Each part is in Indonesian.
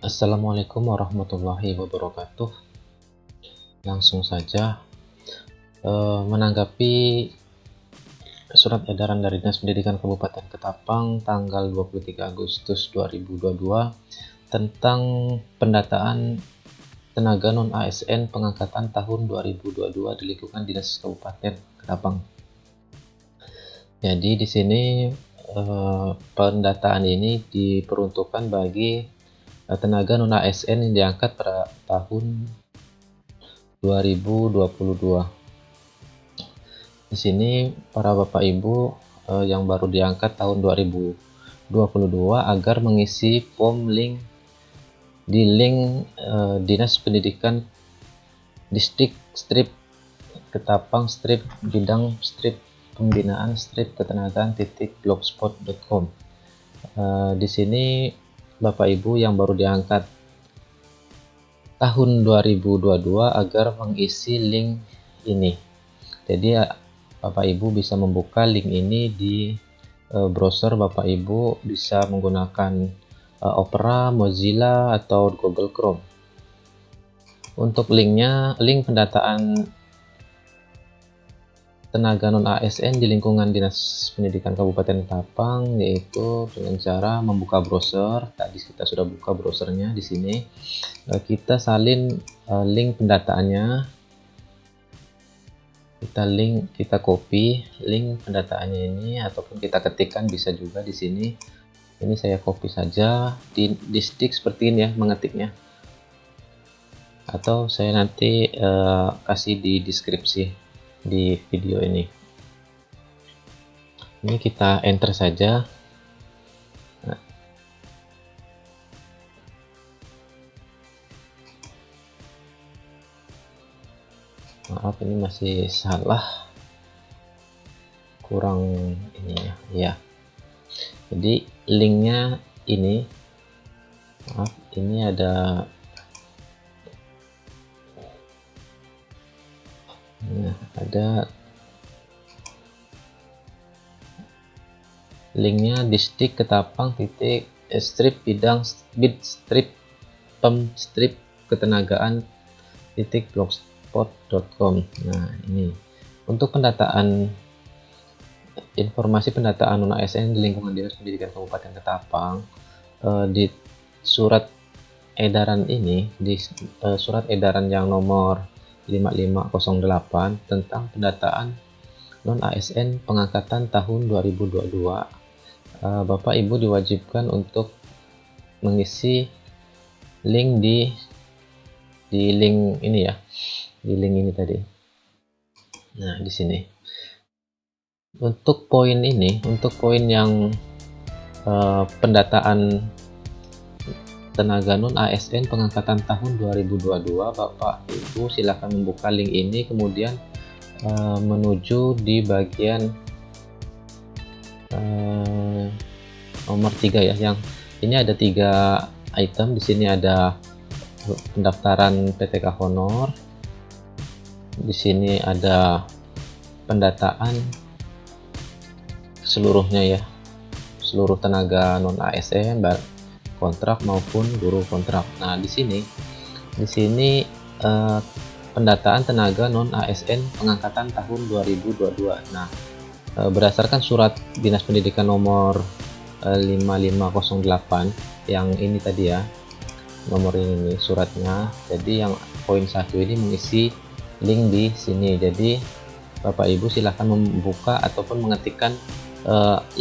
Assalamualaikum warahmatullahi wabarakatuh. Langsung saja menanggapi surat edaran dari Dinas Pendidikan Kabupaten Ketapang tanggal 23 Agustus 2022 tentang pendataan tenaga non ASN pengangkatan tahun 2022 di lingkungan Dinas Kabupaten Ketapang. Jadi di sini pendataan ini diperuntukkan bagi tenaga non ASN yang diangkat pada tahun 2022. Di sini para Bapak Ibu yang baru diangkat tahun 2022 agar mengisi form link di link Dinas Pendidikan Distrik strip Ketapang strip bidang strip pembinaan strip ketenagaan .blogspot.com. Di sini Bapak Ibu yang baru diangkat tahun 2022 agar mengisi link ini. Jadi Bapak Ibu bisa membuka link ini di browser. Bapak Ibu bisa menggunakan Opera, Mozilla, atau Google Chrome. Untuk linknya, link pendataan tenaga non ASN di lingkungan Dinas Pendidikan Kabupaten Ketapang, yaitu dengan cara membuka browser. Tadi kita sudah buka browsernya. Di sini kita salin link pendataannya, kita copy link pendataannya ini, ataupun kita ketikkan bisa juga di sini. Ini saya copy saja di stick seperti ini ya mengetiknya, atau saya nanti kasih di deskripsi di video ini. Ini kita enter saja. Maaf, ini masih salah, kurang ini ya. Jadi linknya ini, maaf, ini ada linknya distrik Ketapang strip bidang strip strip ketenagaan .blogspot.com. Nah, ini untuk pendataan informasi pendataan non ASN di lingkungan Dinas Pendidikan Kabupaten Ketapang. Di surat edaran ini, di surat edaran yang nomor 5508 tentang pendataan non ASN pengangkatan tahun 2022, Bapak Ibu diwajibkan untuk mengisi link di link ini ya, di link ini tadi. Nah, di sini untuk poin ini, untuk poin yang pendataan tenaga non ASN pengangkatan tahun 2022, Bapak Ibu silakan membuka link ini, kemudian menuju di bagian nomor 3 ya, yang ini ada 3 item. Di sini ada pendaftaran PTK honor, di sini ada pendataan seluruhnya ya, seluruh tenaga non ASN kontrak maupun guru kontrak. Nah, di sini pendataan tenaga non ASN pengangkatan tahun 2022. Nah, berdasarkan surat Dinas Pendidikan nomor 5508 yang ini tadi ya, nomor ini suratnya. Jadi yang poin 1 ini mengisi link di sini. Jadi Bapak Ibu silahkan membuka ataupun mengetikkan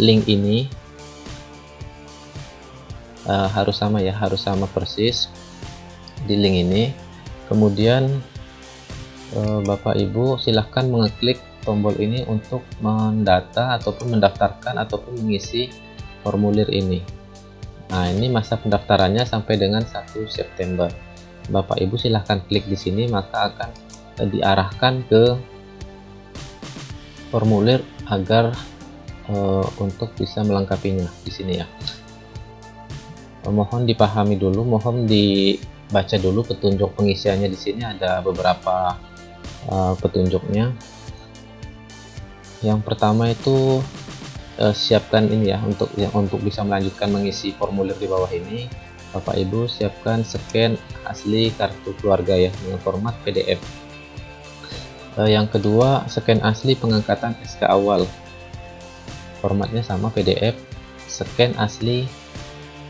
link ini. Harus sama ya, harus sama persis di link ini. Kemudian Bapak Ibu silahkan mengeklik tombol ini untuk mendata ataupun mendaftarkan ataupun mengisi formulir ini. Nah, ini masa pendaftarannya sampai dengan 1 September. Bapak Ibu silahkan klik di sini, maka akan diarahkan ke formulir agar untuk bisa melengkapinya di sini ya. Mohon dipahami dulu, mohon dibaca dulu petunjuk pengisiannya. Di sini ada beberapa petunjuknya. Yang pertama itu siapkan ini ya, untuk bisa melanjutkan mengisi formulir di bawah ini. Bapak Ibu siapkan scan asli kartu keluarga ya dengan format PDF. Yang kedua, scan asli pengangkatan SK awal, formatnya sama PDF. Scan asli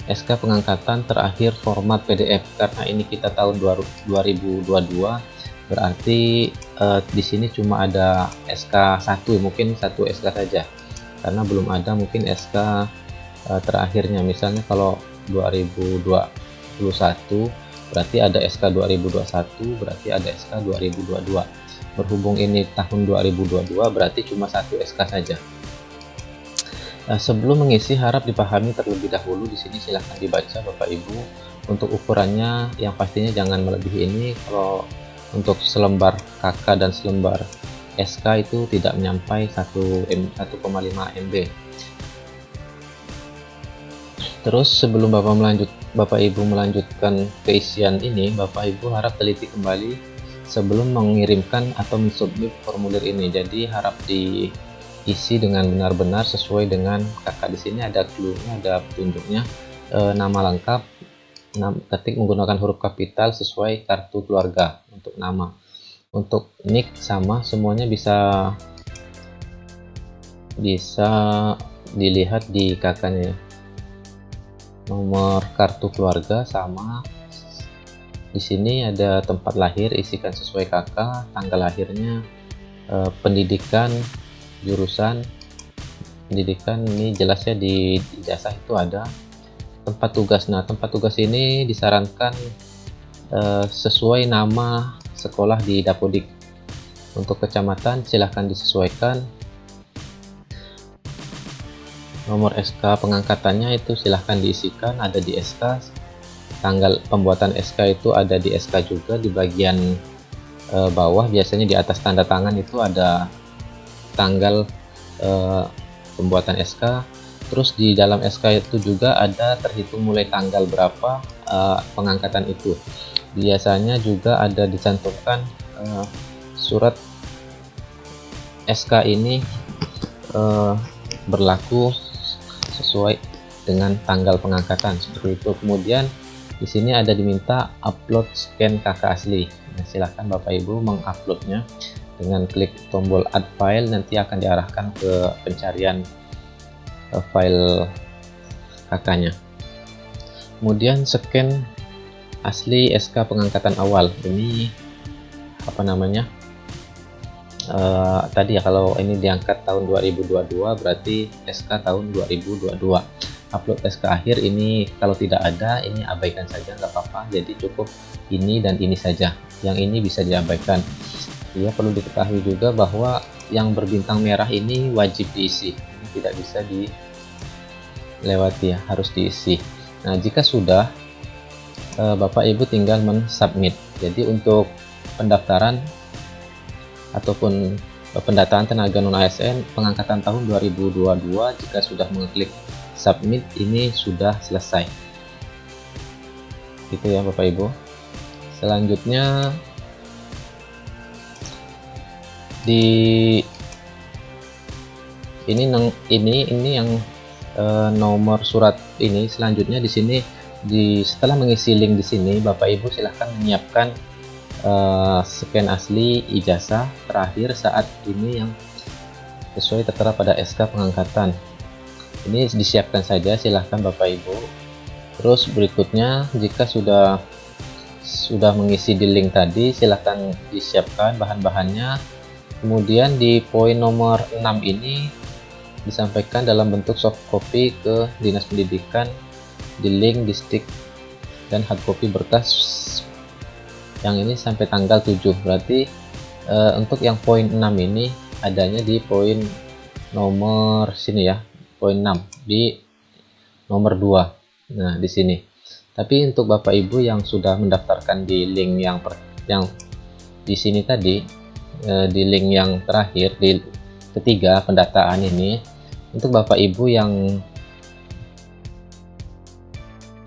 SK pengangkatan terakhir format PDF. Karena ini kita tahun 2022, berarti di sini cuma ada SK 1, mungkin satu SK saja karena belum ada mungkin SK terakhirnya. Misalnya kalau 2021 berarti ada SK 2021, berarti ada SK 2022. Berhubung ini tahun 2022 berarti cuma satu SK saja. Sebelum mengisi harap dipahami terlebih dahulu. Di sini silahkan dibaca Bapak Ibu. Untuk ukurannya yang pastinya jangan melebihi ini. Kalau untuk selembar KK dan selembar SK itu tidak menyampai 1,5 MB. Terus sebelum Bapak Ibu melanjutkan keisian ini, Bapak Ibu harap teliti kembali sebelum mengirimkan atau mensubmit formulir ini. Jadi harap diisi dengan benar-benar sesuai dengan kakak. Di sini ada clue-nya, ada petunjuknya. Nama lengkap, ketik menggunakan huruf kapital sesuai kartu keluarga untuk nama. Untuk nick sama, semuanya bisa dilihat di kakaknya. Nomor kartu keluarga sama. Di sini ada tempat lahir, isikan sesuai kakak, tanggal lahirnya, pendidikan, jurusan pendidikan ini jelasnya di ijazah itu ada. Tempat tugas, nah tempat tugas ini disarankan sesuai nama sekolah di Dapodik. Untuk kecamatan silahkan disesuaikan. Nomor SK pengangkatannya itu silahkan diisikan, ada di SK. Tanggal pembuatan SK itu ada di SK juga, di bagian bawah biasanya di atas tanda tangan itu ada tanggal pembuatan SK. Terus di dalam SK itu juga ada terhitung mulai tanggal berapa pengangkatan itu. Biasanya juga ada dicantumkan surat SK ini berlaku sesuai dengan tanggal pengangkatan seperti itu. Kemudian di sini ada diminta upload scan KK asli. Nah, silahkan Bapak Ibu menguploadnya dengan klik tombol add file, nanti akan diarahkan ke pencarian file kakaknya. Kemudian scan asli SK pengangkatan awal. Ini apa namanya? Tadi ya, kalau ini diangkat tahun 2022 berarti SK tahun 2022. Upload SK akhir ini kalau tidak ada, ini abaikan saja, nggak apa-apa. Jadi cukup ini dan ini saja, yang ini bisa diabaikan. Ya, perlu diketahui juga bahwa yang berbintang merah ini wajib diisi, ini tidak bisa dilewati ya, harus diisi. Nah, jika sudah, Bapak Ibu tinggal mensubmit. Jadi untuk pendaftaran ataupun pendataan tenaga non ASN pengangkatan tahun 2022, jika sudah mengklik submit, ini sudah selesai. Gitu ya Bapak Ibu. Selanjutnya ini yang nomor surat ini. Selanjutnya di sini setelah mengisi link di sini, Bapak Ibu silahkan menyiapkan scan asli ijazah terakhir saat ini yang sesuai tertera pada SK pengangkatan. Ini disiapkan saja, silahkan Bapak Ibu. Terus berikutnya, jika sudah mengisi di link tadi, silahkan disiapkan bahan-bahannya. Kemudian di poin nomor 6 ini disampaikan dalam bentuk soft copy ke Dinas Pendidikan, di link, di stick, dan hard copy berkas yang ini sampai tanggal 7. Berarti untuk yang poin 6 ini adanya di poin nomor sini ya, poin 6 di nomor 2. Nah, di sini. Tapi untuk Bapak Ibu yang sudah mendaftarkan di link yang di sini tadi, di link yang terakhir, di ketiga pendataan ini, untuk Bapak Ibu yang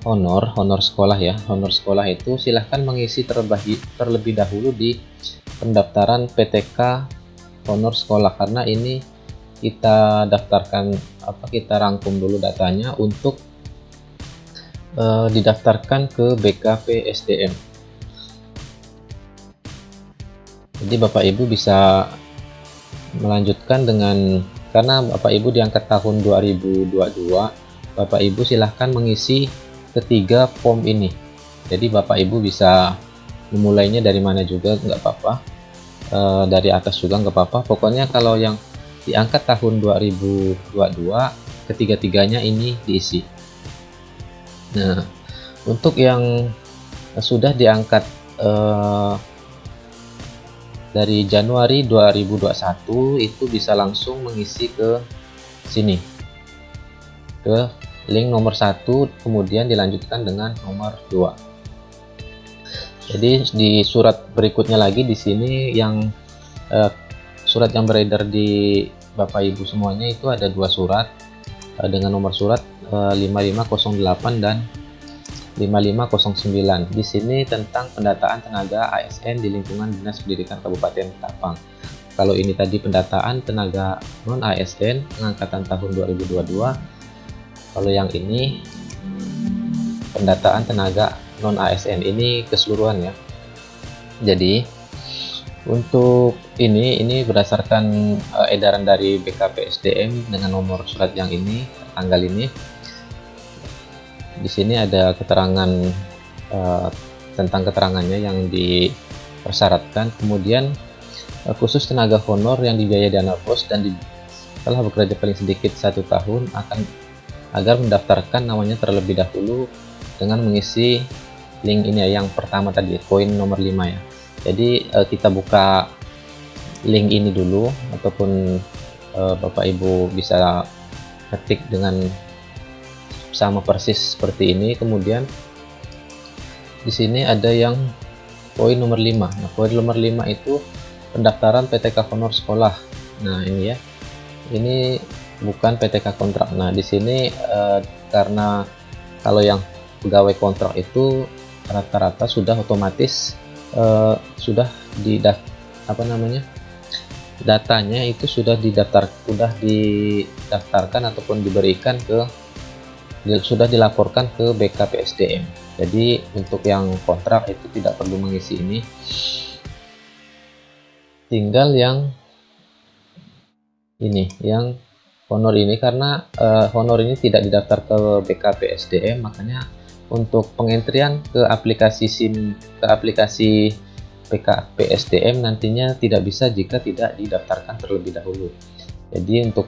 honor sekolah ya, honor sekolah itu silahkan mengisi terlebih dahulu di pendaftaran PTK honor sekolah, karena ini kita daftarkan kita rangkum dulu datanya untuk didaftarkan ke BKP SDM. Jadi Bapak Ibu bisa melanjutkan dengan, karena Bapak Ibu diangkat tahun 2022, Bapak Ibu silahkan mengisi ketiga form ini. Jadi Bapak Ibu bisa memulainya dari mana juga nggak apa-apa, dari atas juga nggak apa-apa. Pokoknya kalau yang diangkat tahun 2022, ketiga-tiganya ini diisi. Nah, untuk yang sudah diangkat dari Januari 2021 itu bisa langsung mengisi ke sini, ke link nomor 1, kemudian dilanjutkan dengan nomor 2. Jadi di surat berikutnya lagi di sini yang surat yang beredar di Bapak Ibu semuanya itu ada 2 surat dengan nomor surat 5508 dan 5509. Di sini tentang pendataan tenaga ASN di lingkungan Dinas Pendidikan Kabupaten Ketapang. Kalau ini tadi pendataan tenaga non ASN pengangkatan tahun 2022. Kalau yang ini pendataan tenaga non ASN, ini keseluruhan ya. Jadi untuk ini berdasarkan edaran dari BKP SDM dengan nomor surat yang ini, tanggal ini. Di sini ada keterangan tentang keterangannya yang dipersyaratkan. Kemudian khusus tenaga honor yang dibiayai dana BOS dan setelah bekerja paling sedikit 1 tahun agar mendaftarkan namanya terlebih dahulu dengan mengisi link ini ya, yang pertama tadi, poin nomor 5 ya. Jadi kita buka link ini dulu, ataupun Bapak Ibu bisa ketik dengan sama persis seperti ini. Kemudian di sini ada yang poin nomor 5. Nah, poin nomor 5 itu pendaftaran PTK honor sekolah. Nah, ini ya. Ini bukan PTK kontrak. Nah, di sini karena kalau yang pegawai kontrak itu rata-rata sudah otomatis sudah datanya itu sudah didaftarkan ataupun diberikan sudah dilaporkan ke BKP SDM. Jadi untuk yang kontrak itu tidak perlu mengisi ini. Tinggal yang ini, yang honor ini, karena honor ini tidak didaftar ke BKP SDM, makanya untuk pengentrian ke aplikasi SIM, ke aplikasi BKP SDM nantinya tidak bisa jika tidak didaftarkan terlebih dahulu. Jadi untuk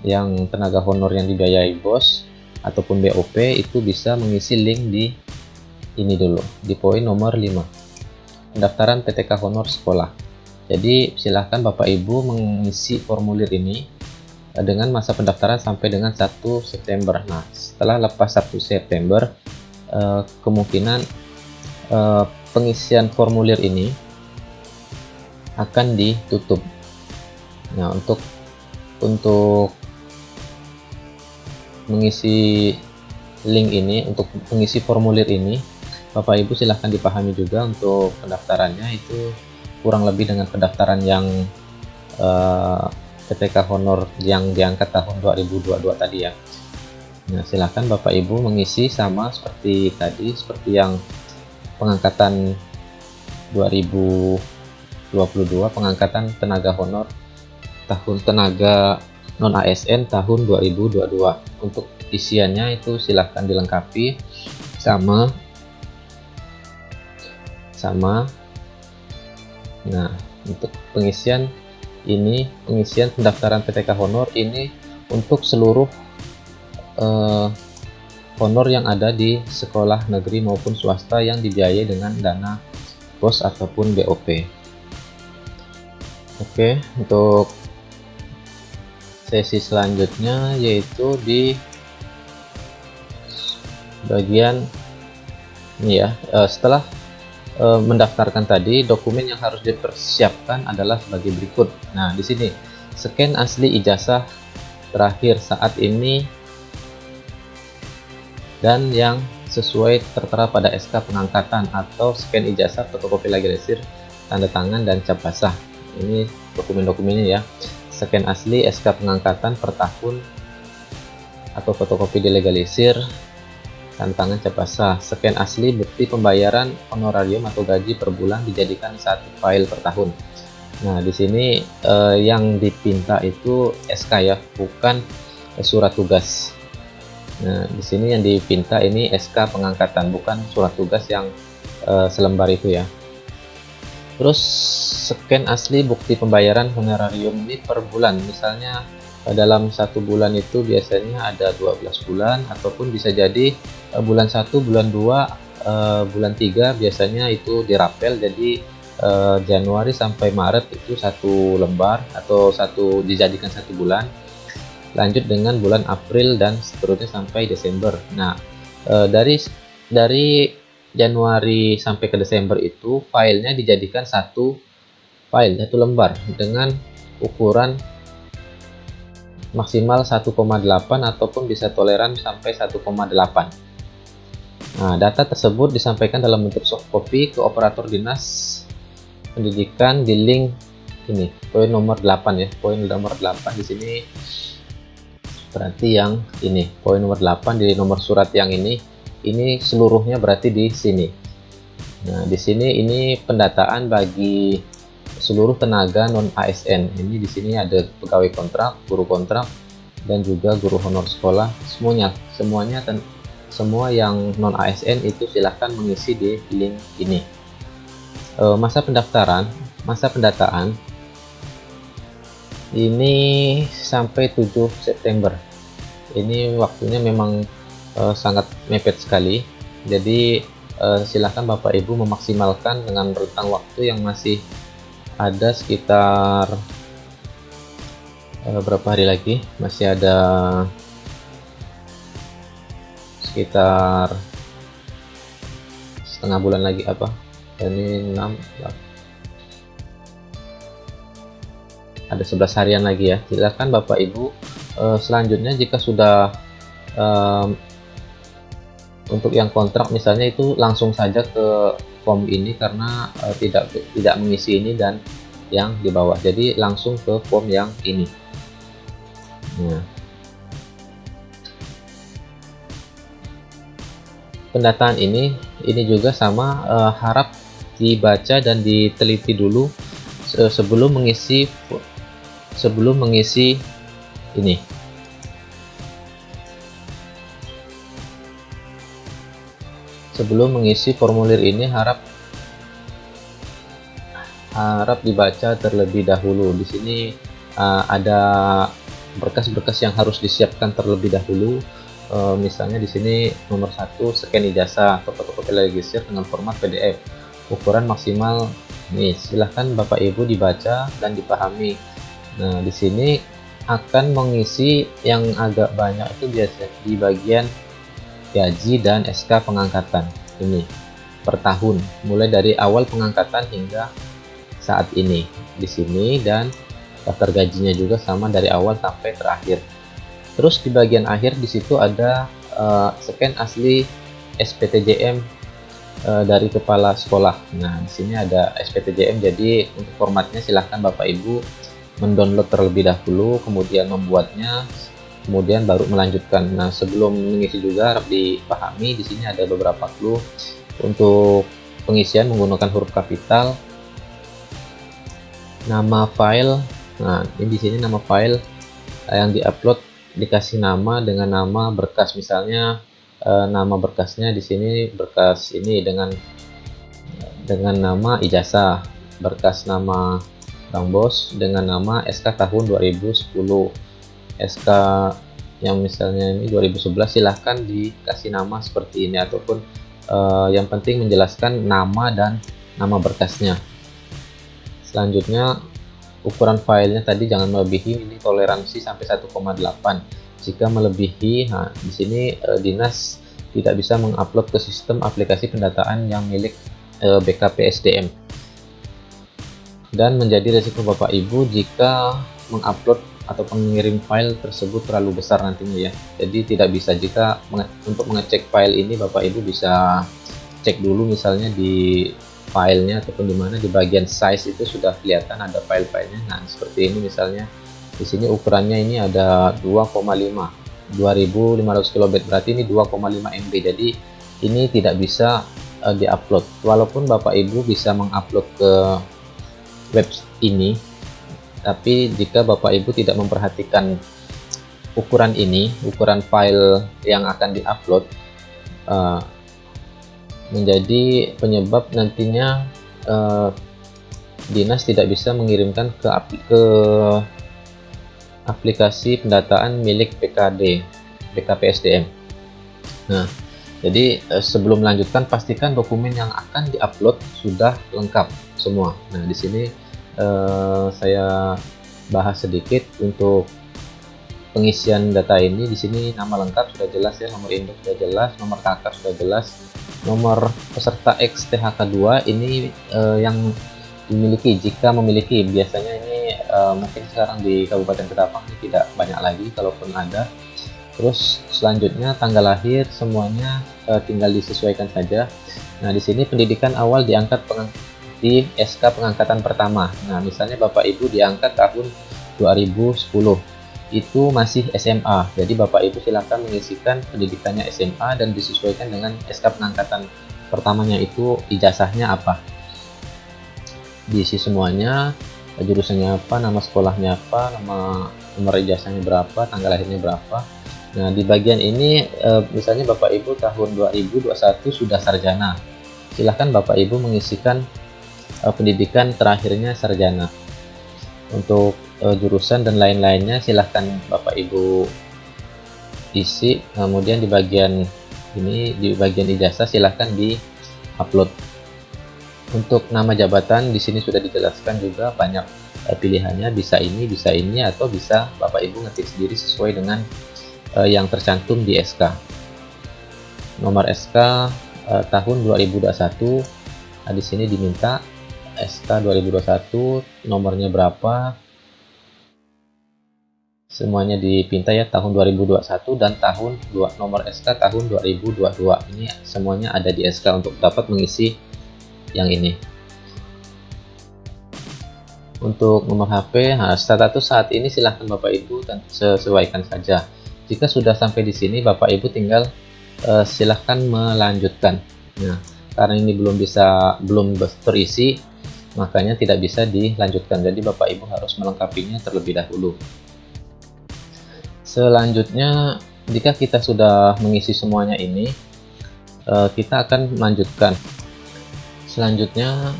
yang tenaga honor yang dibiayai BOS ataupun BOP itu bisa mengisi link di ini dulu, di poin nomor 5, pendaftaran PTK honor sekolah. Jadi silahkan Bapak Ibu mengisi formulir ini dengan masa pendaftaran sampai dengan 1 September. Nah, setelah lepas 1 September kemungkinan pengisian formulir ini akan ditutup. Nah, untuk mengisi link ini, untuk mengisi formulir ini, Bapak Ibu silahkan dipahami juga untuk pendaftarannya itu kurang lebih dengan pendaftaran yang PTK honor yang diangkat tahun 2022 tadi ya. Nah, silahkan Bapak Ibu mengisi sama seperti tadi, seperti yang pengangkatan 2022, pengangkatan tenaga honor tahun tenaga non ASN tahun 2022. Untuk isiannya itu silahkan dilengkapi sama. Nah, untuk pengisian ini, pengisian pendaftaran PTK honor ini untuk seluruh honor yang ada di sekolah negeri maupun swasta yang dibiayai dengan dana BOS ataupun BOP. Oke, untuk sesi selanjutnya yaitu di bagian ini ya. Setelah mendaftarkan tadi, dokumen yang harus dipersiapkan adalah sebagai berikut. Nah, di sini scan asli ijazah terakhir saat ini dan yang sesuai tertera pada SK pengangkatan, atau scan ijazah, fotokopi legalisir, tanda tangan dan cap basah. Ini dokumen-dokumennya ya. Scan asli SK pengangkatan per tahun atau fotokopi dilegalisir, tanda tangan cap basah. Scan asli bukti pembayaran honorarium atau gaji per bulan dijadikan satu file per tahun. Nah, di sini yang dipinta itu SK ya, bukan surat tugas. Nah, di sini yang dipinta ini SK pengangkatan, bukan surat tugas yang selembar itu ya. Terus scan asli bukti pembayaran honorarium ini per bulan. Misalnya dalam satu bulan itu biasanya ada 12 bulan, ataupun bisa jadi bulan 1, bulan 2, bulan 3 biasanya itu dirapel, jadi Januari sampai Maret itu satu lembar atau dijadikan satu bulan, lanjut dengan bulan April dan seterusnya sampai Desember. Nah, dari Januari sampai ke Desember itu filenya dijadikan satu lembar dengan ukuran maksimal 1,8 ataupun bisa toleran sampai 1,8. Nah, data tersebut disampaikan dalam bentuk soft copy ke operator dinas pendidikan di link ini, poin nomor 8 ya. Poin nomor 8 di sini berarti yang ini, poin nomor 8 di nomor surat yang ini seluruhnya berarti di sini. Nah, di sini ini pendataan bagi seluruh tenaga non ASN. Ini di sini ada pegawai kontrak, guru kontrak, dan juga guru honor sekolah. Semua yang non ASN itu silahkan mengisi di link ini. Masa pendataan ini sampai 7 September. Ini waktunya memang sangat mepet sekali. Jadi silahkan Bapak Ibu memaksimalkan dengan rentang waktu yang masih ada sekitar berapa hari lagi, masih ada sekitar setengah bulan lagi ini 6 ada 11 harian lagi ya. Silakan Bapak Ibu selanjutnya jika sudah untuk yang kontrak misalnya itu langsung saja ke form ini, karena tidak mengisi ini dan yang di bawah, jadi langsung ke form yang ini. Nah, pendataan ini juga sama, harap dibaca dan diteliti dulu sebelum mengisi ini. Sebelum mengisi formulir ini harap dibaca terlebih dahulu. Di sini ada berkas-berkas yang harus disiapkan terlebih dahulu. Misalnya di sini nomor 1 scan ijazah atau fotokopi legislatif dengan format PDF ukuran maksimal. Nih, silahkan Bapak Ibu dibaca dan dipahami. Nah, di sini akan mengisi yang agak banyak itu biasa di bagian gaji dan SK pengangkatan ini per tahun, mulai dari awal pengangkatan hingga saat ini di sini, dan daftar gajinya juga sama dari awal sampai terakhir. Terus di bagian akhir di situ ada scan asli SPTJM dari kepala sekolah. Nah, di sini ada SPTJM, jadi untuk formatnya silahkan Bapak Ibu mendownload terlebih dahulu, kemudian membuatnya, kemudian baru melanjutkan. Nah, sebelum mengisi juga harap dipahami di sini ada beberapa clue untuk pengisian menggunakan huruf kapital. Nama file, nah ini di sini nama file yang diupload dikasih nama dengan nama berkas, misalnya nama berkasnya di sini berkas ini dengan nama ijazah, berkas nama Bang Bos dengan nama SK tahun 2010, SK yang misalnya ini 2011, silahkan dikasih nama seperti ini, ataupun yang penting menjelaskan nama dan nama berkasnya. Selanjutnya ukuran filenya tadi jangan melebihi, ini toleransi sampai 1,8. Jika melebihi, nah di sini dinas tidak bisa mengupload ke sistem aplikasi pendataan yang milik BKPSDM, dan menjadi risiko Bapak Ibu jika mengupload ataupun mengirim file tersebut terlalu besar nantinya ya. Jadi tidak bisa, jika untuk mengecek file ini Bapak Ibu bisa cek dulu misalnya di filenya ataupun di mana di bagian size itu sudah kelihatan ada file-filenya. Nah, seperti ini misalnya di sini ukurannya ini ada 2,5. 2500 kilobit, berarti ini 2,5 MB. Jadi ini tidak bisa diupload. Walaupun Bapak Ibu bisa mengupload ke web ini, tapi jika Bapak Ibu tidak memperhatikan ukuran ini, ukuran file yang akan diupload, menjadi penyebab nantinya dinas tidak bisa mengirimkan ke aplikasi pendataan milik PKPSDM. Nah, jadi sebelum melanjutkan, pastikan dokumen yang akan diupload sudah lengkap semua. Nah, di sini saya bahas sedikit untuk pengisian data ini. Di sini nama lengkap sudah jelas ya, nomor induk sudah jelas, nomor KK sudah jelas, nomor peserta XTHK2 ini yang dimiliki, jika memiliki. Biasanya ini mungkin sekarang di Kabupaten Ketapang ini tidak banyak lagi, kalaupun ada. Terus selanjutnya tanggal lahir semuanya tinggal disesuaikan saja. Nah, di sini pendidikan awal diangkat di SK pengangkatan pertama. Nah, misalnya Bapak Ibu diangkat tahun 2010, itu masih SMA. Jadi Bapak Ibu silakan mengisikan pendidikannya SMA dan disesuaikan dengan SK pengangkatan pertamanya, itu ijazahnya apa. Diisi semuanya, jurusannya apa, nama sekolahnya apa, nomor ijazahnya berapa, tanggal lahirnya berapa. Nah, di bagian ini misalnya Bapak Ibu tahun 2021 sudah sarjana, silahkan Bapak Ibu mengisikan pendidikan terakhirnya sarjana. Untuk jurusan dan lain-lainnya silahkan Bapak Ibu isi. Kemudian di bagian ini, di bagian ijazah, silahkan di upload. Untuk nama jabatan di sini sudah dijelaskan juga, banyak pilihannya, bisa ini, atau bisa Bapak Ibu ngetik sendiri sesuai dengan yang tercantum di SK. Nomor SK tahun 2021, di sini diminta SK 2021 nomornya berapa, semuanya dipinta ya, tahun 2021 dan nomor SK tahun 2022. Ini semuanya ada di SK untuk dapat mengisi yang ini. Untuk nomor HP, status saat ini silahkan Bapak Ibu dan sesuaikan saja. Jika sudah sampai di sini, Bapak Ibu tinggal silahkan melanjutkan. Nah, karena ini belum terisi, makanya tidak bisa dilanjutkan. Jadi Bapak Ibu harus melengkapinya terlebih dahulu. Selanjutnya, jika kita sudah mengisi semuanya ini, kita akan melanjutkan. Selanjutnya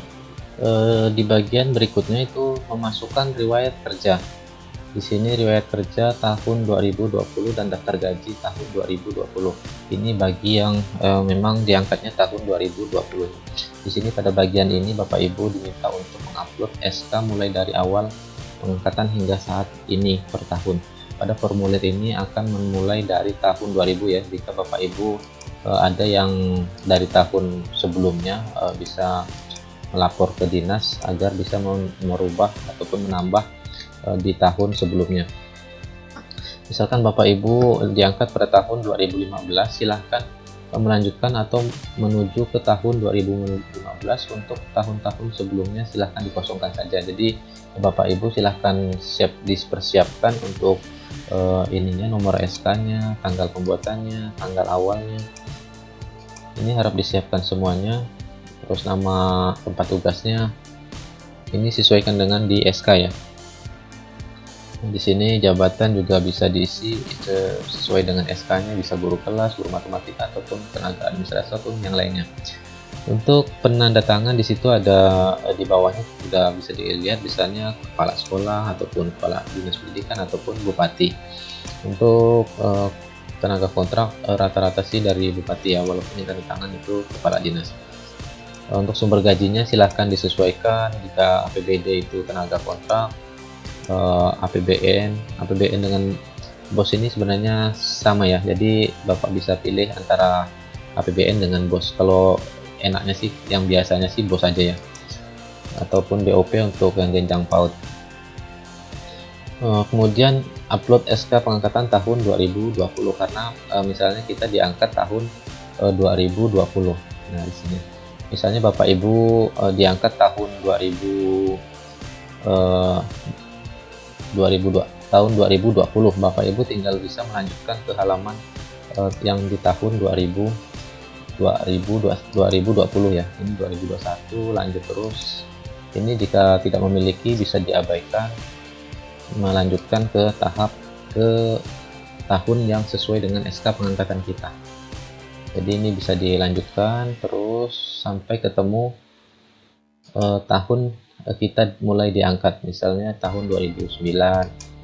di bagian berikutnya itu memasukkan riwayat kerja. Di sini riwayat kerja tahun 2020 dan daftar gaji tahun 2020. Ini bagi yang memang diangkatnya tahun 2020. Di sini pada bagian ini Bapak Ibu diminta untuk mengupload SK mulai dari awal pengangkatan hingga saat ini per tahun. Pada formulir ini akan memulai dari tahun 2000 ya. Jika Bapak Ibu ada yang dari tahun sebelumnya, bisa melapor ke dinas agar bisa merubah ataupun menambah di tahun sebelumnya. Misalkan Bapak Ibu diangkat pada tahun 2015, silahkan melanjutkan atau menuju ke tahun 2015. Untuk tahun-tahun sebelumnya silahkan dikosongkan saja. Jadi Bapak Ibu silahkan dipersiapkan untuk ininya, nomor SK-nya, tanggal pembuatannya, tanggal awalnya. Ini harap disiapkan semuanya. Terus nama tempat tugasnya ini sesuaikan dengan di SK ya. Di sini jabatan juga bisa diisi sesuai dengan SK-nya, bisa guru kelas, guru matematika, ataupun tenaga administrasi ataupun yang lainnya. Untuk penanda tangan di situ ada di bawahnya sudah bisa dilihat, misalnya kepala sekolah ataupun kepala dinas pendidikan ataupun bupati. Untuk tenaga kontrak rata-rata sih dari bupati ya, walaupun yang tanda tangan itu kepala dinas. Untuk sumber gajinya silahkan disesuaikan. Jika APBD itu tenaga kontrak, APBN dengan bos ini sebenarnya sama ya, jadi Bapak bisa pilih antara APBN dengan bos. Kalau enaknya sih yang biasanya sih bos aja ya, ataupun BOP untuk yang jenjang PAUD. Kemudian upload SK pengangkatan tahun 2020, karena misalnya kita diangkat tahun 2020. Nah, di sini misalnya Bapak Ibu diangkat tahun 2002, tahun 2020. Bapak Ibu tinggal bisa melanjutkan ke halaman yang di tahun 2020 ya. Ini 2021, lanjut terus. Ini jika tidak memiliki bisa diabaikan, melanjutkan ke tahun yang sesuai dengan SK pengangkatan kita. Jadi ini bisa dilanjutkan terus sampai ketemu tahun kita mulai diangkat. Misalnya tahun 2009,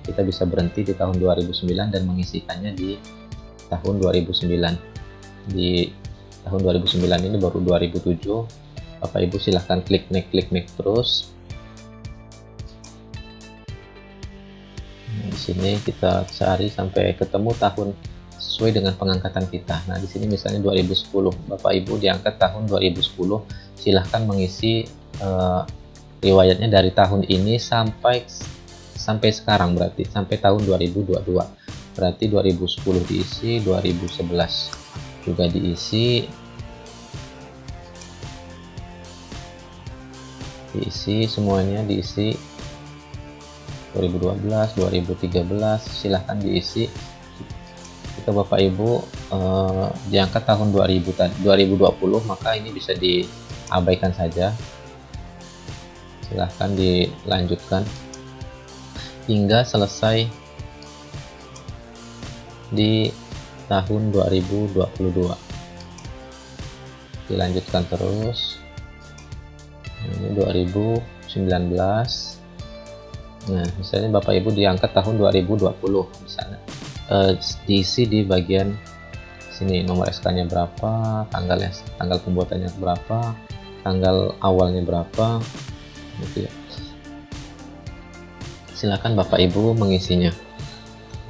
kita bisa berhenti di tahun 2009 dan mengisikannya di tahun 2009. Di tahun 2009 ini baru 2007. Bapak Ibu silahkan klik next terus. Nah, di sini kita cari sampai ketemu tahun sesuai dengan pengangkatan kita. Nah, di sini misalnya 2010. Bapak Ibu diangkat tahun 2010, silahkan mengisi riwayatnya dari tahun ini sampai sekarang, berarti sampai tahun 2022. Berarti 2010 diisi, 2011 juga diisi, semuanya diisi, 2012, 2013 silahkan diisi. Jika Bapak Ibu diangkat tahun 2020, maka ini bisa diabaikan saja, silahkan dilanjutkan hingga selesai di tahun 2022. Dilanjutkan terus. Ini 2019. Nah, misalnya Bapak Ibu diangkat tahun 2020 misalnya, diisi di bagian sini nomor SK-nya berapa, tanggal pembuatannya berapa, tanggal awalnya berapa, gitu ya. Silakan Bapak Ibu mengisinya.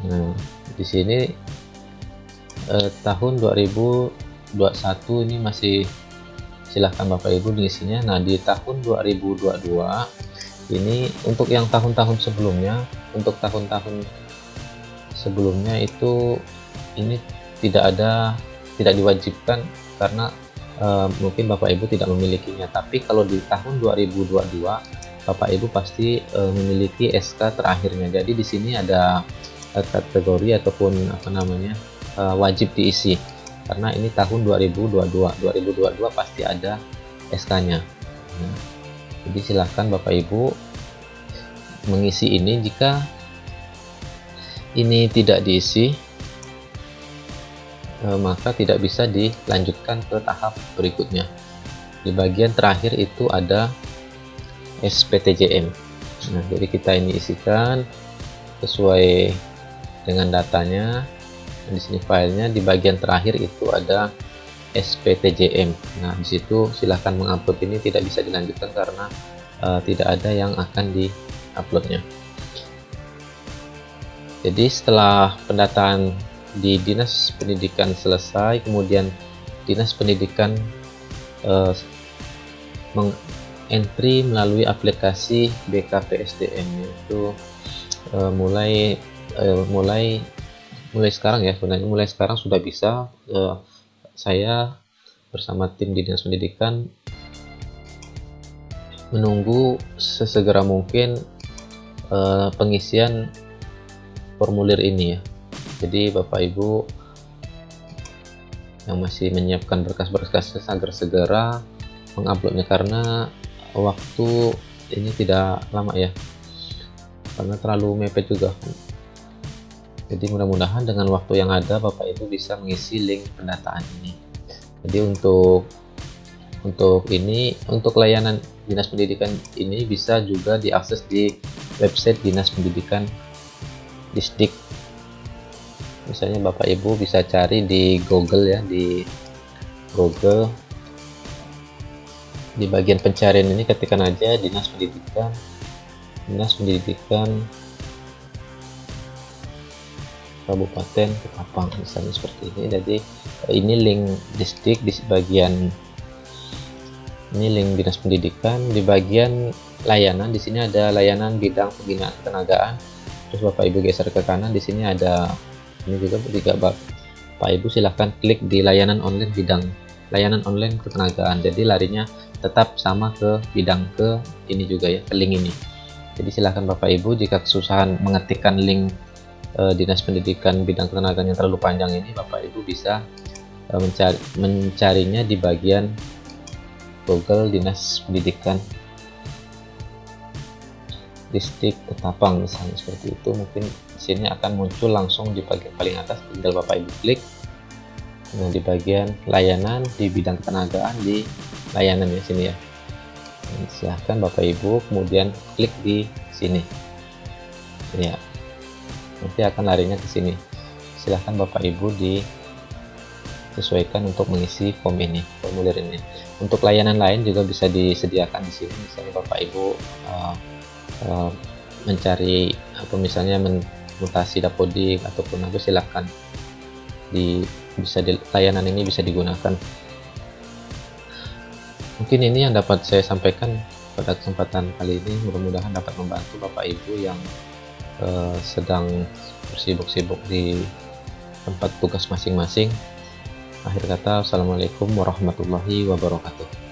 Nah, di sini tahun 2021 ini masih silahkan Bapak Ibu mengisinya. Nah, di tahun 2022 ini untuk yang tahun-tahun sebelumnya, itu ini tidak diwajibkan karena mungkin Bapak Ibu tidak memilikinya. Tapi kalau di tahun 2022 Bapak Ibu pasti memiliki SK terakhirnya. Jadi di sini ada kategori ataupun wajib diisi karena ini tahun 2022 pasti ada SK-nya. Nah, jadi silahkan Bapak Ibu mengisi ini. Jika ini tidak diisi, maka tidak bisa dilanjutkan ke tahap berikutnya. Di bagian terakhir itu ada SPTJM. Nah, jadi kita ini isikan sesuai dengan datanya. Di sini filenya, di bagian terakhir itu ada SPTJM. Nah, di situ silahkan mengupload. Ini tidak bisa dilanjutkan karena tidak ada yang akan diuploadnya. Jadi setelah pendataan di Dinas Pendidikan selesai, kemudian Dinas Pendidikan entry melalui aplikasi BKPSDM, yaitu mulai sekarang ya, sebenarnya mulai sekarang sudah bisa. Saya bersama tim di Dinas Pendidikan menunggu sesegera mungkin pengisian formulir ini ya. Jadi Bapak Ibu yang masih menyiapkan berkas-berkas agar segera menguploadnya, karena waktu ini tidak lama ya, karena terlalu mepet juga. Jadi mudah-mudahan dengan waktu yang ada Bapak Ibu bisa mengisi link pendataan ini. Jadi untuk layanan Dinas Pendidikan ini bisa juga diakses di website Dinas Pendidikan Disdik. Misalnya Bapak Ibu bisa cari di Google ya, di Google, di bagian pencarian ini ketikkan aja Dinas Pendidikan Kabupaten Ketapang, misalnya seperti ini. Jadi ini link Disdik, di bagian ini link Dinas Pendidikan. Di bagian layanan, di sini ada layanan bidang pembinaan ketenagaan. Terus Bapak Ibu geser ke kanan, di sini ada ini juga Bapak Ibu silahkan klik di layanan online ketenagaan. Jadi larinya tetap sama ke bidang ke ini juga ya, ke link ini. Jadi silahkan Bapak Ibu, jika kesusahan mengetikkan link Dinas Pendidikan bidang ketenagaan yang terlalu panjang ini, Bapak Ibu bisa mencarinya di bagian Google Dinas Pendidikan Distrik Ketapang misalnya, seperti itu. Mungkin di sini akan muncul langsung di bagian paling atas, tinggal Bapak Ibu klik. Nah, di bagian layanan di bidang ketenagaan, di layanan ya sini ya. Silahkan Bapak Ibu kemudian klik di sini. Ya. Nanti akan larinya ke sini. Silahkan Bapak Ibu disesuaikan untuk mengisi form ini, formulir ini. Untuk layanan lain juga bisa disediakan di sini. Misalnya Bapak Ibu mencari atau misalnya mutasi dapodik ataupun apa, silahkan layanan ini bisa digunakan. Mungkin ini yang dapat saya sampaikan pada kesempatan kali ini. Mudah-mudahan dapat membantu Bapak Ibu yang sedang bersibuk-sibuk di tempat tugas masing-masing. Akhir kata, wassalamualaikum warahmatullahi wabarakatuh.